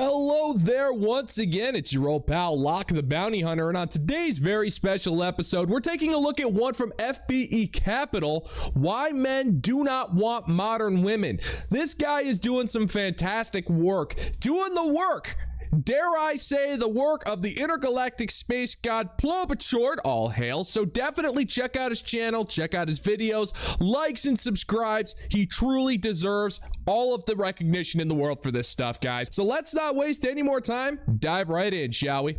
Hello there once again, it's your old pal Locke the Bounty Hunter, and on today's very special episode, we're taking a look at one from FBE Capital, Why Men Do Not Want Modern Women. This guy is doing some fantastic work, doing the work, dare I say, the work of the intergalactic space god Bleoblewchord, all hail. So definitely check out his channel, check out his videos, likes and subscribes. He truly deserves all of the recognition in the world for this stuff, guys. So let's not waste any more time, dive right in, shall we?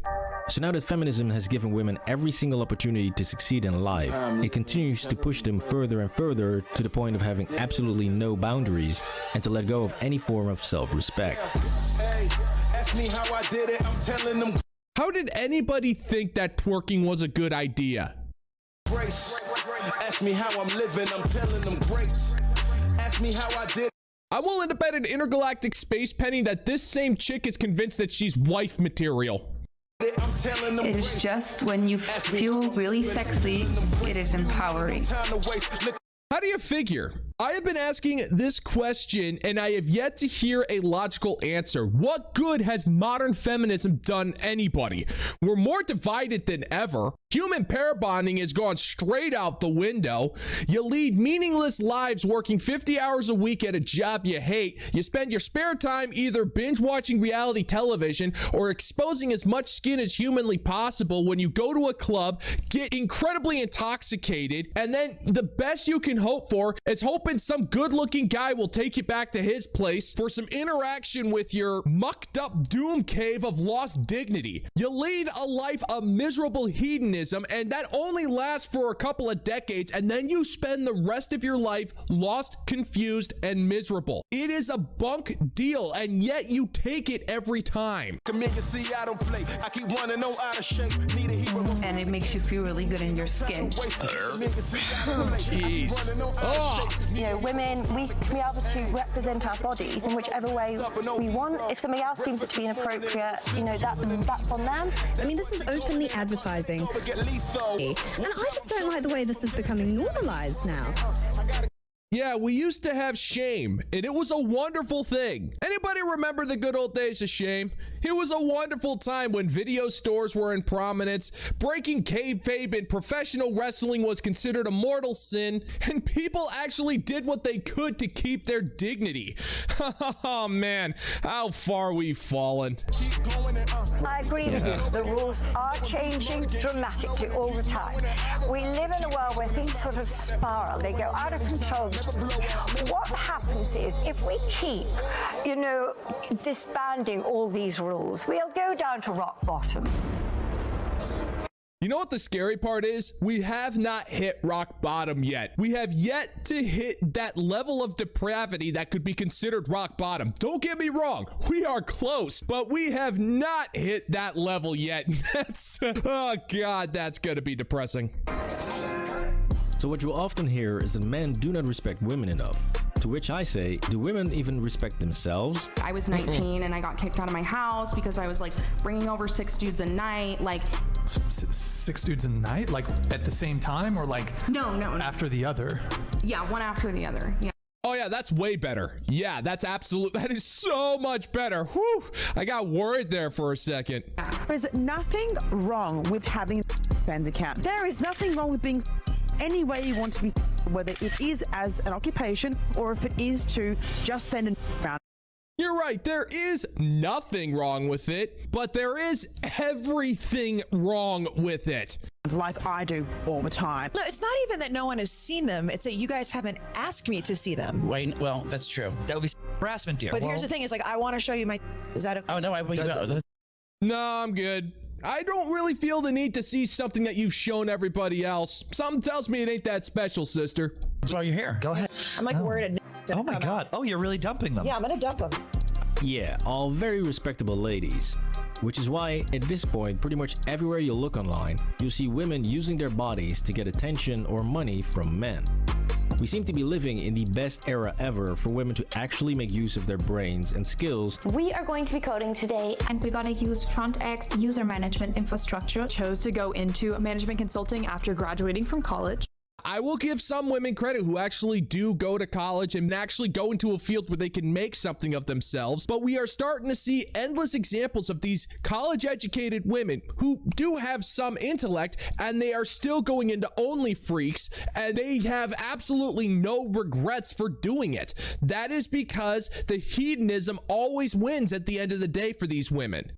So now that feminism has given women every single opportunity to succeed in life, it continues to push them further and further to the point of having absolutely no boundaries and to let go of any form of self-respect. Ask me how I did it, I'm telling them. How did anybody think that twerking was a good idea? Grace. Ask me how I'm living, I'm telling them great. Ask me how I did. I'm willing to bet an intergalactic space penny that this same chick is convinced that she's wife material. I'm telling them It is just when you feel really sexy, it is empowering. How do you figure? I have been asking this question and I have yet to hear a logical answer. What good has modern feminism done anybody? We're more divided than ever. Human pair bonding has gone straight out the window. You lead meaningless lives working 50 hours a week at a job you hate. You spend your spare time either binge watching reality television or exposing as much skin as humanly possible when you go to a club, get incredibly intoxicated, and then the best you can hope for is hoping some good-looking guy will take you back to his place for some interaction with your mucked up doom cave of lost dignity. You lead a life of miserable hedonism, and that only lasts for a couple of decades, and then you spend the rest of your life lost, confused, and miserable. It is a bunk deal, and yet you take it every time. And And it makes you feel really good in your skin. Jeez. Oh. You know, women, we can be able to represent our bodies in whichever way we want. If somebody else deems it to be inappropriate, you know, that's on them. I mean, this is openly advertising. And I just don't like the way this is becoming normalized now. Yeah, we used to have shame, and it was a wonderful thing. Anybody remember the good old days of shame? It was a wonderful time when video stores were in prominence, breaking kayfabe in professional wrestling was considered a mortal sin, and people actually did what they could to keep their dignity. Oh man, how far we've fallen. I agree with you. The rules are changing dramatically all the time. We live in a world where things sort of spiral. They go out of control. What happens is if we keep, you know, disbanding all these rules, we'll go down to rock bottom. You know what the scary part is? We have not hit rock bottom yet. We have yet to hit that level of depravity that could be considered rock bottom. Don't get me wrong, we are close, but we have not hit that level yet. That's, oh God, that's gonna be depressing. So what you'll often hear is that men do not respect women enough. To which I say, do women even respect themselves? I was 19 and I got kicked out of my house because I was like bringing over 6 dudes a night. Like 6 dudes a night? Like at the same time or like no. After the other? Yeah, one after the other. Yeah. Oh yeah, that's way better. Yeah, that's absolute. That is so much better. Whew, I got worried there for a second. There's nothing wrong with having fans account. There is nothing wrong with being any way you want to be, whether it is as an occupation or if it is to just send an around. You're right, there is nothing wrong with it, but there is everything wrong with it. Like I do all the time. No, it's not even that no one has seen them. It's that you guys haven't asked me to see them. Wait, well, that's true. That would be harassment, dear. But here's the thing: is like I want to show you my. Is that? Oh no, No, I'm good. I don't really feel the need to see something that you've shown everybody else. Something tells me it ain't that special, sister. That's why you're here. Go ahead. I'm like worried. Oh my God. Oh, you're really dumping them. Yeah, I'm gonna dump them. Yeah, all very respectable ladies. Which is why, at this point, pretty much everywhere you look online, you'll see women using their bodies to get attention or money from men. We seem to be living in the best era ever for women to actually make use of their brains and skills. We are going to be coding today, and we're gonna use front-X user management infrastructure. Chose to go into management consulting after graduating from college. I will give some women credit who actually do go to college and actually go into a field where they can make something of themselves, but we are starting to see endless examples of these college-educated women who do have some intellect, and they are still going into only freaks, and they have absolutely no regrets for doing it. That is because the hedonism always wins at the end of the day for these women.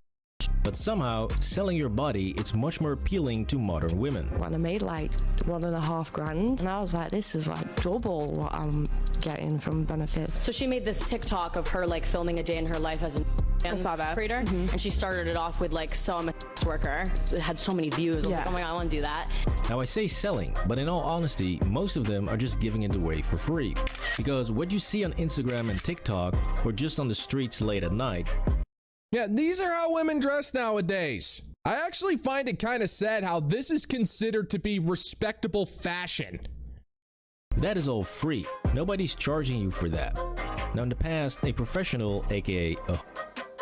But somehow, selling your body, it's much more appealing to modern women. When I made like $1.5 grand, and I was like, this is like double what I'm getting from benefits. So she made this TikTok of her like filming a day in her life as a dance creator, and she started it off with like, so I'm a worker. So it had so many views. I was like, oh my God, I want to do that. Now I say selling, but in all honesty, most of them are just giving it away for free. Because what you see on Instagram and TikTok, or just on the streets late at night, yeah, these are how women dress nowadays. I actually find it kind of sad how this is considered to be respectable fashion. that is all free. Nobody's charging you for that. Now in the past, a professional, aka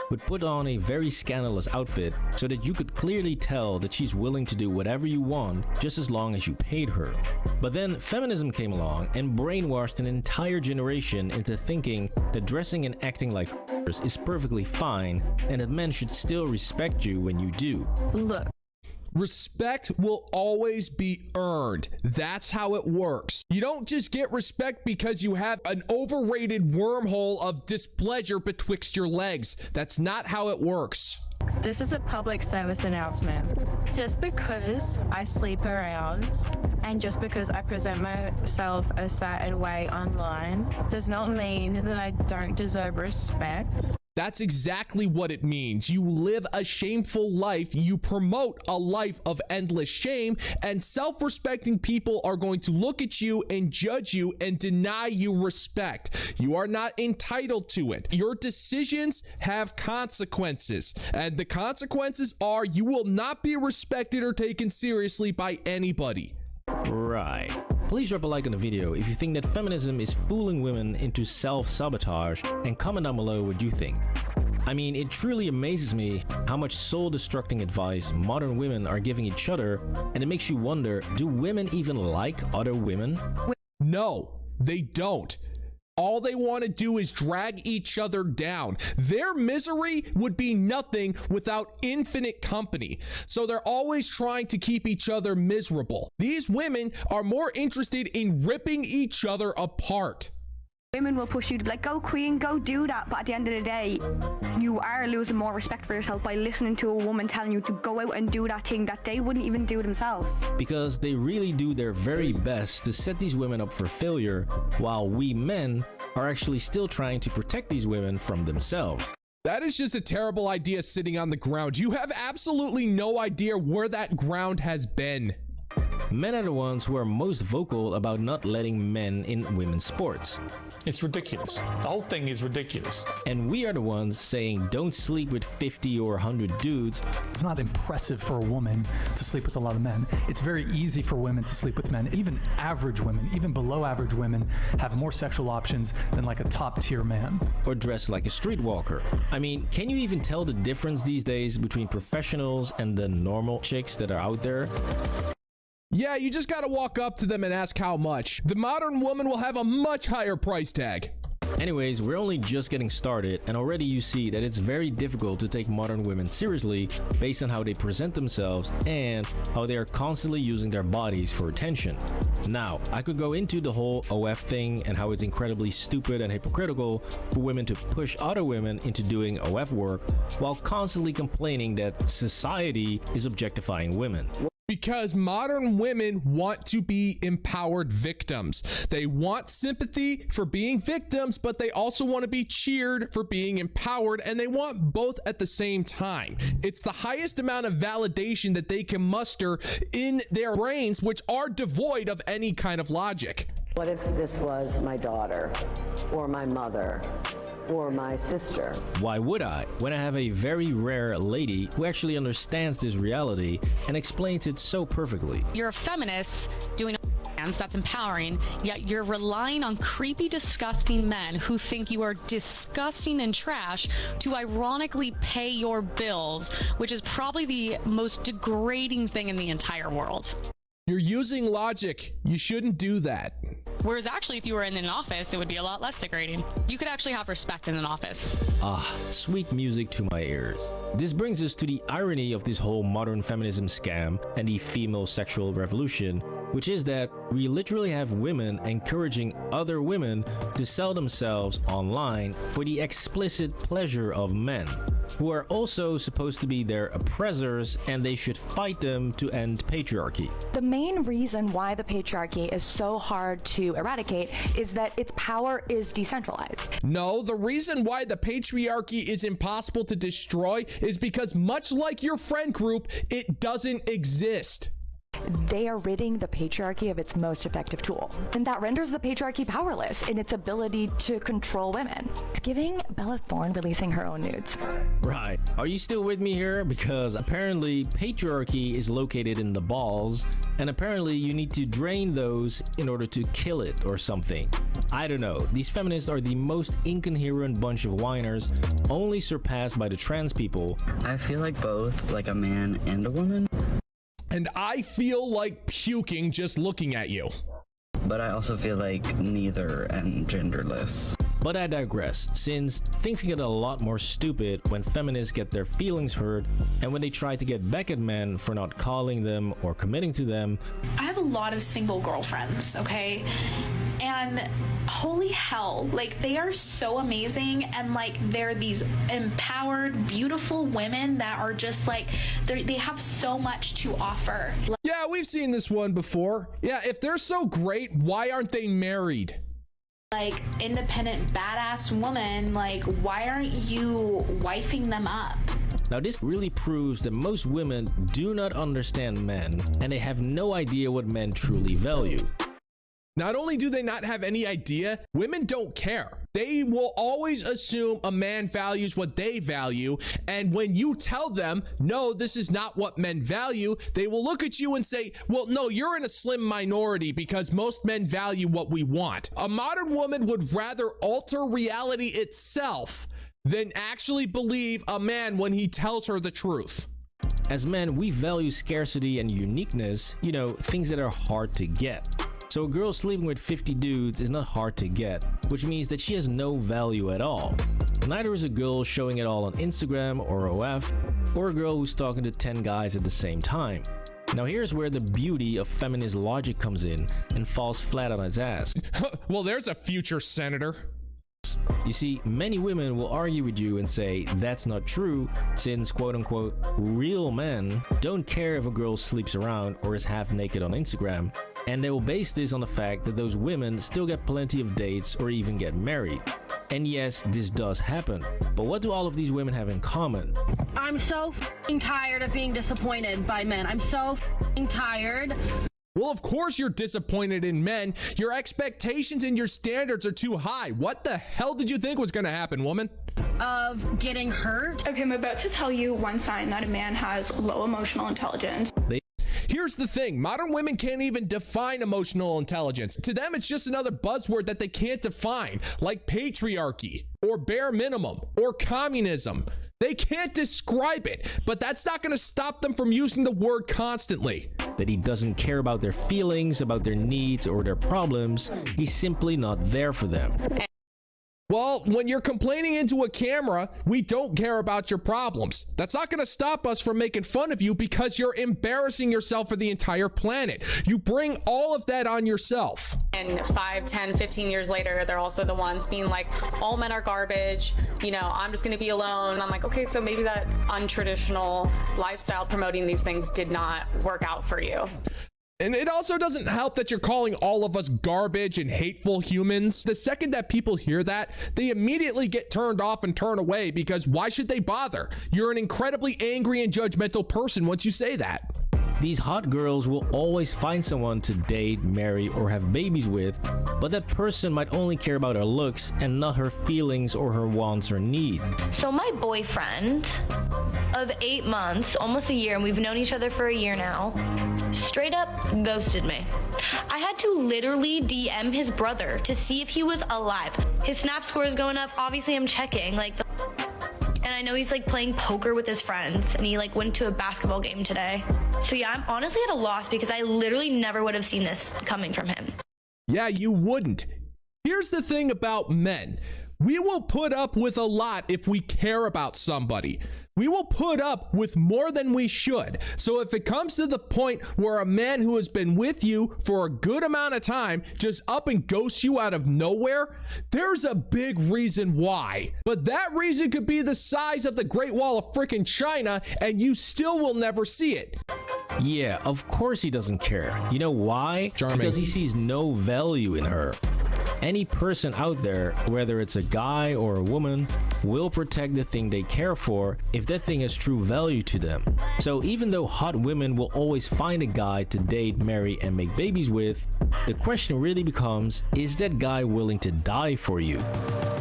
would put on a very scandalous outfit so that you could clearly tell that she's willing to do whatever you want just as long as you paid her. But then feminism came along and brainwashed an entire generation into thinking that dressing and acting like is perfectly fine and that men should still respect you when you do. Look. Respect will always be earned. That's how it works. You don't just get respect because you have an overrated wormhole of displeasure betwixt your legs. That's not how it works. This is a public service announcement. Just because I sleep around and just because I present myself a certain way online does not mean that I don't deserve respect. That's exactly what it means. You live a shameful life, you promote a life of endless shame, and self-respecting people are going to look at you and judge you and deny you respect. You are not entitled to it. Your decisions have consequences, and the consequences are you will not be respected or taken seriously by anybody. Right. Please drop a like on the video if you think that feminism is fooling women into self-sabotage, and comment down below what you think. I mean, it truly amazes me how much soul-destructing advice modern women are giving each other, and it makes you wonder, do women even like other women? No, they don't. All they want to do is drag each other down. Their misery would be nothing without infinite company. So they're always trying to keep each other miserable. These women are more interested in ripping each other apart. Women will push you to be like, go queen, go do that. But at the end of the day, you are losing more respect for yourself by listening to a woman telling you to go out and do that thing that they wouldn't even do themselves. Because they really do their very best to set these women up for failure, while we men are actually still trying to protect these women from themselves. That is just a terrible idea sitting on the ground. You have absolutely no idea where that ground has been. Men are the ones who are most vocal about not letting men in women's sports. It's ridiculous. The whole thing is ridiculous. And we are the ones saying don't sleep with 50 or 100 dudes. It's not impressive for a woman to sleep with a lot of men. It's very easy for women to sleep with men. Even average women, even below average women, have more sexual options than like a top tier man. Or dress like a streetwalker. I mean, can you even tell the difference these days between professionals and the normal chicks that are out there? Yeah, you just gotta walk up to them and ask how much. The modern woman will have a much higher price tag. Anyways, we're only just getting started, and already you see that it's very difficult to take modern women seriously based on how they present themselves and how they are constantly using their bodies for attention. Now, I could go into the whole OF thing and how it's incredibly stupid and hypocritical for women to push other women into doing OF work while constantly complaining that society is objectifying women. Because modern women want to be empowered victims. They want sympathy for being victims, but they also want to be cheered for being empowered, and they want both at the same time. It's the highest amount of validation that they can muster in their brains, which are devoid of any kind of logic. What if this was my daughter or my mother? Or my sister? Why would I, when I have a very rare lady who actually understands this reality and explains it so perfectly? You're a feminist doing dance that's empowering, yet you're relying on creepy, disgusting men who think you are disgusting and trash to ironically pay your bills, which is probably the most degrading thing in the entire world. You're using logic. You shouldn't do that. Whereas actually, if you were in an office, it would be a lot less degrading. You could actually have respect in an office. Ah, sweet music to my ears. This brings us to the irony of this whole modern feminism scam and the female sexual revolution, which is that we literally have women encouraging other women to sell themselves online for the explicit pleasure of men, who are also supposed to be their oppressors, and they should fight them to end patriarchy. The main reason why the patriarchy is so hard to eradicate is that its power is decentralized. No, the reason why the patriarchy is impossible to destroy is because, much like your friend group, it doesn't exist. They are ridding the patriarchy of its most effective tool, and that renders the patriarchy powerless in its ability to control women. It's giving Bella Thorne releasing her own nudes. Right. Are you still with me here? Because apparently patriarchy is located in the balls, and apparently you need to drain those in order to kill it or something. I don't know. These feminists are the most incoherent bunch of whiners, only surpassed by the trans people. I feel like both, like a man and a woman. And I feel like puking just looking at you. But I also feel like neither and genderless. But I digress, since things get a lot more stupid when feminists get their feelings hurt and when they try to get back at men for not calling them or committing to them. I have a lot of single girlfriends, okay? And holy hell, like they are so amazing, and like they're these empowered, beautiful women that are just like, they have so much to offer. Yeah, we've seen this one before. Yeah, if they're so great, why aren't they married? Like independent, badass woman, like why aren't you wifing them up? Now this really proves that most women do not understand men, and they have no idea what men truly value. Not only do they not have any idea, women don't care. They will always assume a man values what they value, and when you tell them, no, this is not what men value, they will look at you and say, well, no, you're in a slim minority because most men value what we want. A modern woman would rather alter reality itself than actually believe a man when he tells her the truth. As men, we value scarcity and uniqueness, you know, things that are hard to get. So a girl sleeping with 50 dudes is not hard to get, which means that she has no value at all. Neither is a girl showing it all on Instagram or OF, or a girl who's talking to 10 guys at the same time. Now here's where the beauty of feminist logic comes in and falls flat on its ass. Well, there's a future senator. You see, many women will argue with you and say that's not true, since quote-unquote real men don't care if a girl sleeps around or is half naked on Instagram, and they will base this on the fact that those women still get plenty of dates or even get married. And yes, this does happen, but what do all of these women have in common? I'm so f***ing tired of being disappointed by men. I'm so f***ing tired. Well, of course you're disappointed in men. Your expectations and your standards are too high. What the hell did you think was going to happen, woman? Of getting hurt? Okay, I'm about to tell you one sign that a man has low emotional intelligence. Here's the thing, modern women can't even define emotional intelligence. To them, it's just another buzzword that they can't define, like patriarchy, or bare minimum, or communism. They can't describe it, but that's not going to stop them from using the word constantly. That he doesn't care about their feelings, about their needs, or their problems. He's simply not there for them. Well, when you're complaining into a camera, we don't care about your problems. That's not going to stop us from making fun of you because you're embarrassing yourself for the entire planet. You bring all of that on yourself. And 5, 10, 15 years later, they're also the ones being like, all men are garbage. You know, I'm just going to be alone. I'm like, okay, so maybe that untraditional lifestyle promoting these things did not work out for you. And it also doesn't help that you're calling all of us garbage and hateful humans. The second that people hear that, they immediately get turned off and turn away because why should they bother? You're an incredibly angry and judgmental person once you say that. These hot girls will always find someone to date, marry, or have babies with, but that person might only care about her looks and not her feelings or her wants or needs. So my boyfriend of 8 months, almost a year, and we've known each other for a year now, straight up ghosted me. I had to literally DM his brother to see if he was alive. His snap score is going up. Obviously I'm checking, like, and and I know he's like playing poker with his friends, and he like went to a basketball game today. So yeah, I'm honestly at a loss because I literally never would have seen this coming from him. Yeah, you wouldn't. Here's the thing about men. We will put up with a lot if we care about somebody. We will put up with more than we should. So if it comes to the point where a man who has been with you for a good amount of time just up and ghosts you out of nowhere, there's a big reason why. But that reason could be the size of the Great Wall of frickin' China, and you still will never see it. Yeah, of course he doesn't care. You know why? Charming. Because he sees no value in her. Any person out there, whether it's a guy or a woman, will protect the thing they care for if that thing has true value to them. So even though hot women will always find a guy to date, marry, and make babies with, the question really becomes, is that guy willing to die for you?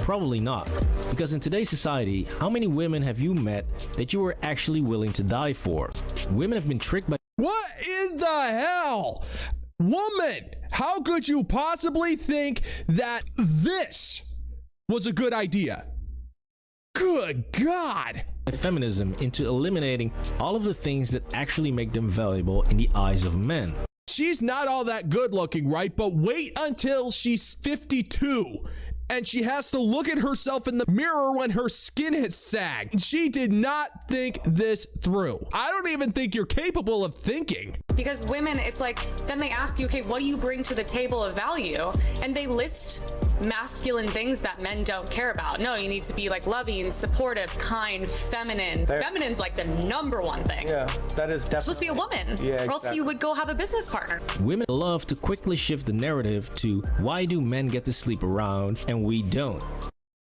Probably not. Because in today's society, how many women have you met that you were actually willing to die for? Women have been tricked by— What in the hell? Woman, how could you possibly think that this was a good idea? Good God. feminism into eliminating all of the things that actually make them valuable in the eyes of men. She's not all that good looking, right? But wait until she's 52. And she has to look at herself in the mirror when her skin has sagged. She did not think this through. I don't even think you're capable of thinking. Because women, it's like, then they ask you, okay, what do you bring to the table of value? And they list masculine things that men don't care about. No, you need to be like loving, supportive, kind, feminine. Feminine's like the number one thing. Yeah, that is definitely. You're supposed to be a woman. Yeah, or else you would go have a business partner. Women love to quickly shift the narrative to why do men get to sleep around and we don't?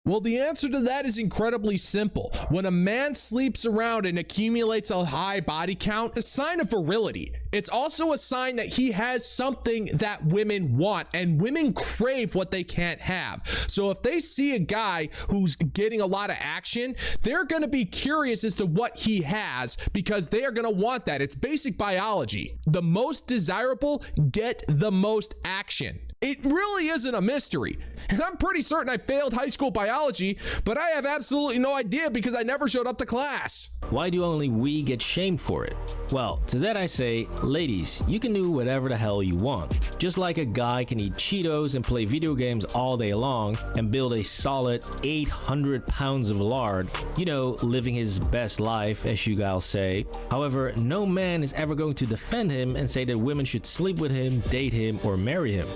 Well, the answer to that is incredibly simple. When a man sleeps around and accumulates a high body count, it's a sign of virility. It's also a sign that he has something that women want, and women crave what they can't have. So if they see a guy who's getting a lot of action, they're going to be curious as to what he has because they are going to want that. It's basic biology. The most desirable get the most action. It really isn't a mystery. And I'm pretty certain I failed high school biology, but I have absolutely no idea because I never showed up to class. Why do only we get shamed for it? Well, to that I say, ladies, you can do whatever the hell you want. Just like a guy can eat Cheetos and play video games all day long and build a solid 800 pounds of lard, you know, living his best life, as you guys say. However, no man is ever going to defend him and say that women should sleep with him, date him, or marry him.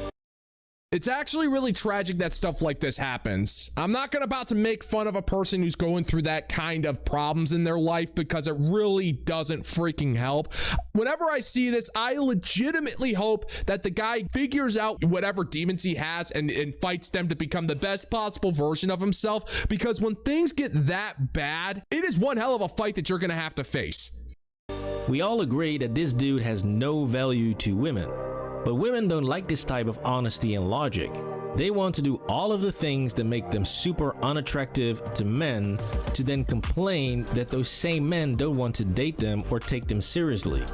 It's actually really tragic that stuff like this happens. I'm not about to make fun of a person who's going through that kind of problems in their life because it really doesn't freaking help. Whenever I see this, I legitimately hope that the guy figures out whatever demons he has and fights them to become the best possible version of himself, because when things get that bad, it is one hell of a fight that you're gonna have to face. We all agree that this dude has no value to women. But women don't like this type of honesty and logic. They want to do all of the things that make them super unattractive to men to then complain that those same men don't want to date them or take them seriously.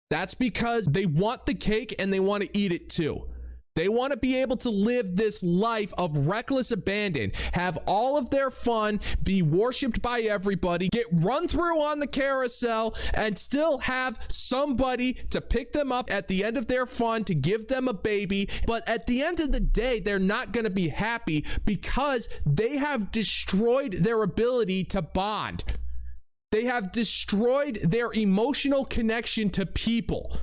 That's because they want the cake and they want to eat it too. They want to be able to live this life of reckless abandon, have all of their fun, be worshipped by everybody, get run through on the carousel, and still have somebody to pick them up at the end of their fun to give them a baby. But at the end of the day, they're not going to be happy because they have destroyed their ability to bond. They have destroyed their emotional connection to people.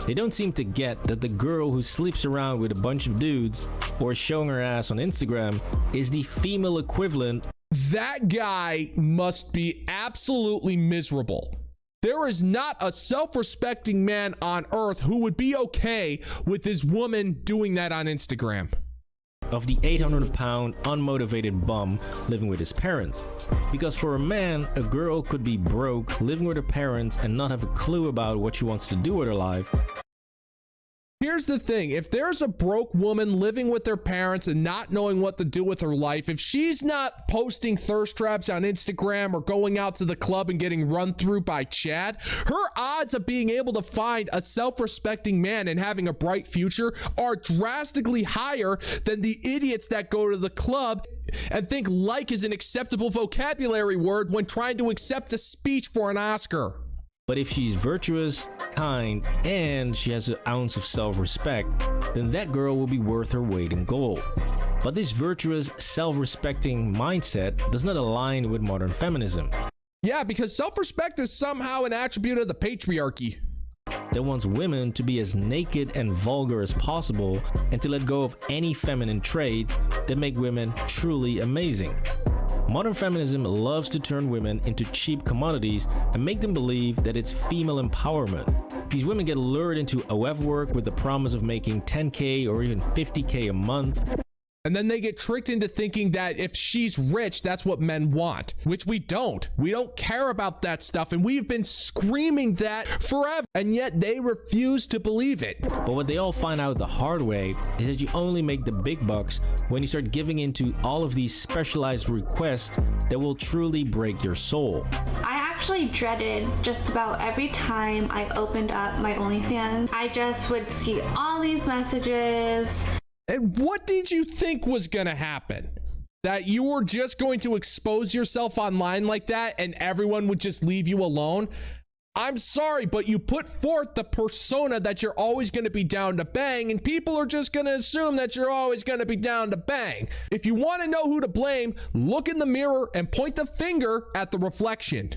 They don't seem to get that the girl who sleeps around with a bunch of dudes or showing her ass on Instagram is the female equivalent. That guy must be absolutely miserable. There is not a self-respecting man on earth who would be okay with his woman doing that on Instagram. Of the 800-pound unmotivated bum living with his parents. Because for a man, a girl could be broke, living with her parents, and not have a clue about what she wants to do with her life. Here's the thing, if there's a broke woman living with their parents and not knowing what to do with her life, if she's not posting thirst traps on Instagram or going out to the club and getting run through by Chad, her odds of being able to find a self-respecting man and having a bright future are drastically higher than the idiots that go to the club and think like is an acceptable vocabulary word when trying to accept a speech for an Oscar. But if she's virtuous, kind, and she has an ounce of self-respect, then that girl will be worth her weight in gold. But this virtuous, self-respecting mindset does not align with modern feminism. Yeah, because self-respect is somehow an attribute of the patriarchy that wants women to be as naked and vulgar as possible and to let go of any feminine traits that make women truly amazing. Modern feminism loves to turn women into cheap commodities and make them believe that it's female empowerment. These women get lured into OF work with the promise of making 10K or even 50K a month. And then they get tricked into thinking that if she's rich, that's what men want, which we don't. We don't care about that stuff, and we've been screaming that forever, and yet they refuse to believe it. But what they all find out the hard way is that you only make the big bucks when you start giving into all of these specialized requests that will truly break your soul. I actually dreaded just about every time I opened up my OnlyFans. I just would see all these messages. And what did you think was gonna happen? That you were just going to expose yourself online like that and everyone would just leave you alone? I'm sorry, but you put forth the persona that you're always gonna be down to bang, and people are just gonna assume that you're always gonna be down to bang. If you wanna know who to blame, look in the mirror and point the finger at the reflection.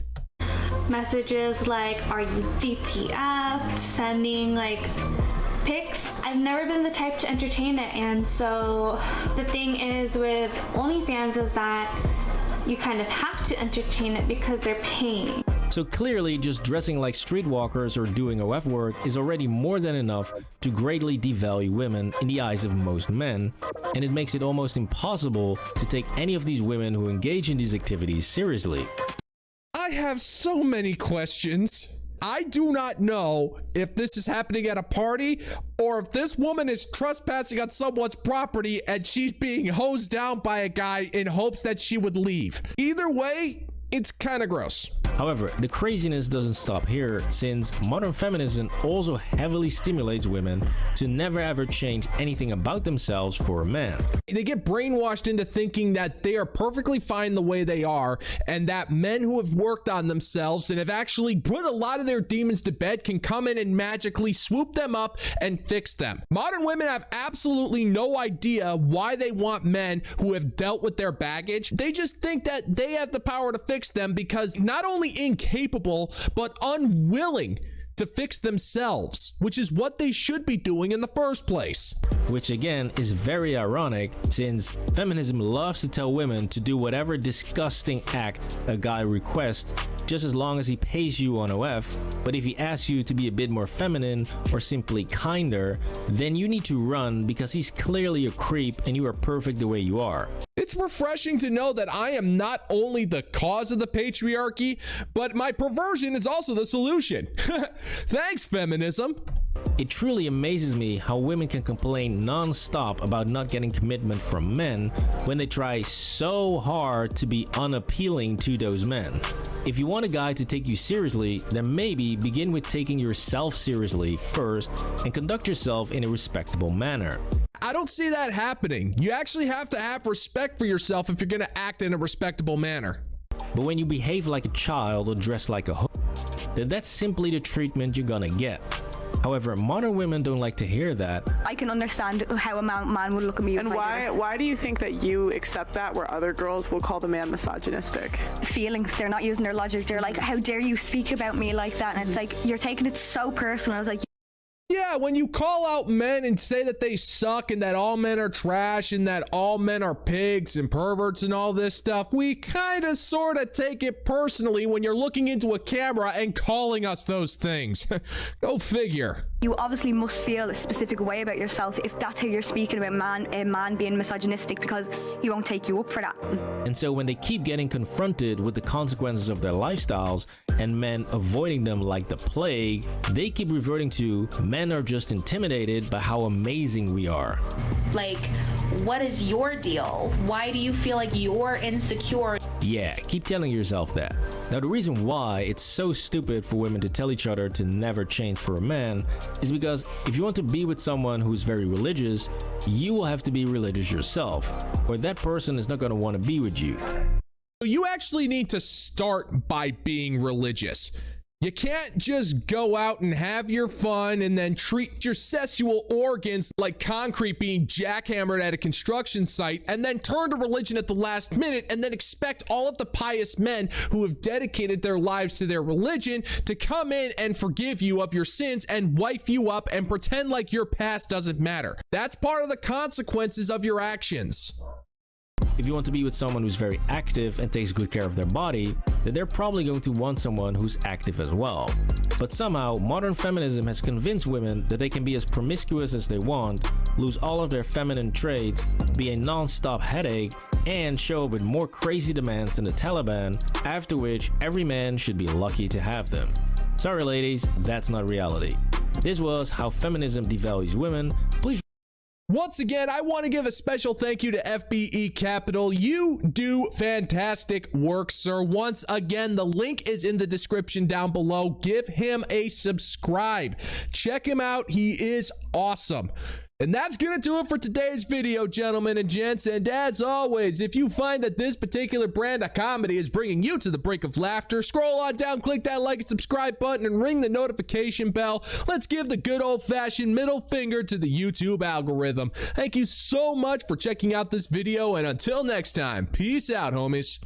Messages like, are you DTF? Sending like pics. I've never been the type to entertain it, and so the thing is with OnlyFans is that you kind of have to entertain it because they're paying. So clearly, just dressing like streetwalkers or doing OF work is already more than enough to greatly devalue women in the eyes of most men, and it makes it almost impossible to take any of these women who engage in these activities seriously. I have so many questions. I do not know if this is happening at a party or if this woman is trespassing on someone's property and she's being hosed down by a guy in hopes that she would leave. Either way, it's kind of gross. However, the craziness doesn't stop here, since modern feminism also heavily stimulates women to never ever change anything about themselves for a man. They get brainwashed into thinking that they are perfectly fine the way they are, and that men who have worked on themselves and have actually put a lot of their demons to bed can come in and magically swoop them up and fix them. Modern women have absolutely no idea why they want men who have dealt with their baggage. They just think that they have the power to fix them because not only incapable but unwilling to fix themselves, which is what they should be doing in the first place. Which again is very ironic, since feminism loves to tell women to do whatever disgusting act a guy requests, just as long as he pays you on OF. But if he asks you to be a bit more feminine or simply kinder, then you need to run because he's clearly a creep and you are perfect the way you are. It's refreshing to know that I am not only the cause of the patriarchy, but my perversion is also the solution. Thanks, feminism. It truly amazes me how women can complain non-stop about not getting commitment from men when they try so hard to be unappealing to those men. If you want a guy to take you seriously, then maybe begin with taking yourself seriously first and conduct yourself in a respectable manner. I don't see that happening. You actually have to have respect for yourself if you're gonna act in a respectable manner. But when you behave like a child or dress like a hoe, then that's simply the treatment you're gonna get. However, modern women don't like to hear that. I can understand how a man would look at me. And why do you think that you accept that where other girls will call the man misogynistic? Feelings. They're not using their logic. They're like, how dare you speak about me like that? And it's like, you're taking it so personal. I was like, yeah, when you call out men and say that they suck and that all men are trash and that all men are pigs and perverts and all this stuff, we kind of sort of take it personally when you're looking into a camera and calling us those things. Go figure. You obviously must feel a specific way about yourself if that's how you're speaking about a man being misogynistic, because he won't take you up for that. And so when they keep getting confronted with the consequences of their lifestyles and men avoiding them like the plague, they keep reverting to men are just intimidated by how amazing we are. Like, what is your deal? Why do you feel like you're insecure? Yeah, keep telling yourself that. Now, the reason why it's so stupid for women to tell each other to never change for a man is because if you want to be with someone who's very religious, you will have to be religious yourself, or that person is not going to want to be with you. You actually need to start by being religious. You can't just go out and have your fun and then treat your sexual organs like concrete being jackhammered at a construction site and then turn to religion at the last minute and then expect all of the pious men who have dedicated their lives to their religion to come in and forgive you of your sins and wife you up and pretend like your past doesn't matter. That's part of the consequences of your actions. If you want to be with someone who's very active and takes good care of their body, then they're probably going to want someone who's active as well. But somehow, modern feminism has convinced women that they can be as promiscuous as they want, lose all of their feminine traits, be a non-stop headache, and show up with more crazy demands than the Taliban, after which every man should be lucky to have them. Sorry ladies, that's not reality. This was how feminism devalues women. Please once again, I want to give a special thank you to FBE Capital. You do fantastic work, sir. Once again, the link is in the description down below. Give him a subscribe. Check him out. He is awesome. And that's going to do it for today's video, gentlemen and gents. And as always, if you find that this particular brand of comedy is bringing you to the brink of laughter, scroll on down, click that like and subscribe button, and ring the notification bell. Let's give the good old-fashioned middle finger to the YouTube algorithm. Thank you so much for checking out this video, and until next time, peace out, homies.